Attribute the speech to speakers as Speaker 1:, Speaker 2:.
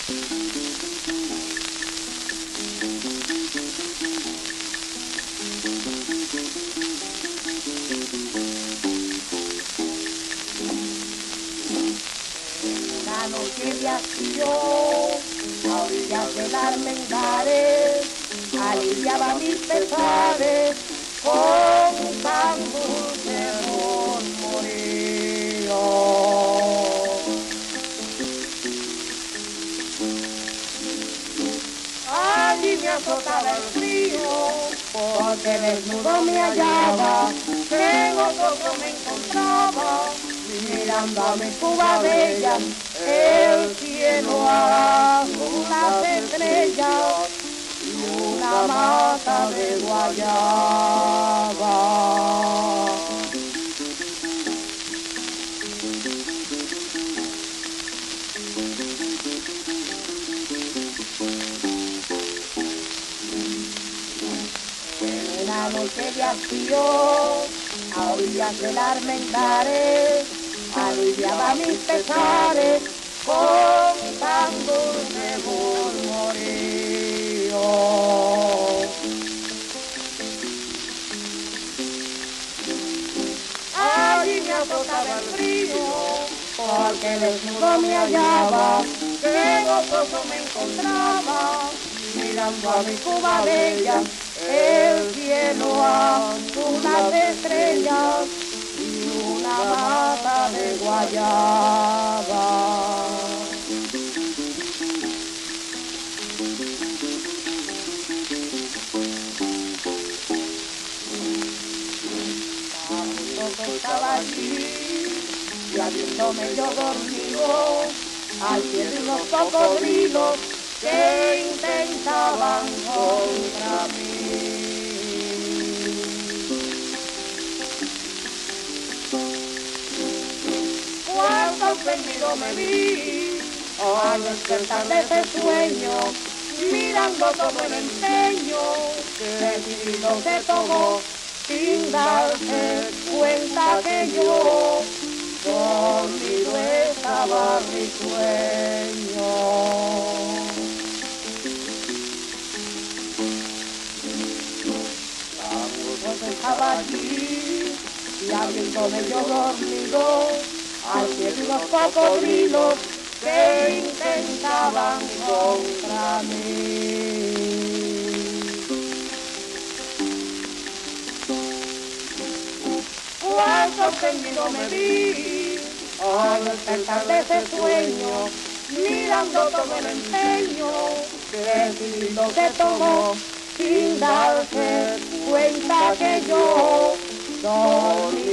Speaker 1: Una noche de acción, a orillas del Armendares, aliviaba mis pesares con un tan dulce murmurío. Allí me azotaba el frío, porque desnudo me hallaba, que en otro me encontraba, mirando a mi Cuba bella, el cielo azul, las estrellas y una mata de guayaba. En una noche de acción, a orillas del Armendares, aliviaba mis pesares con tan dulce murmurío. Allí me azotaba el frío, porque desnudo me hallaba, que gozoso me encontraba, mirando a mi Cuba bella, el cielo azul, las estrellas y una mata de guayaba. Tampoco estaba allí, y habiéndome yo dormido, al pie de unos cocodrilos que intentaban contra mí. Cuando sorprendido me vi, al despertar de ese sueño, mirando todo el empeño, decidido se tomó, sin darse cuenta que yo dormido estaba risueño. Estaba allí, y habiéndome yo dormido, al pie de unos cocodrilos que intentaban contra mí. Cuando sorprendido me vi, al despertar de ese sueño, mirando todo el empeño, decidido se tomó, sin darse cuenta que yo dormí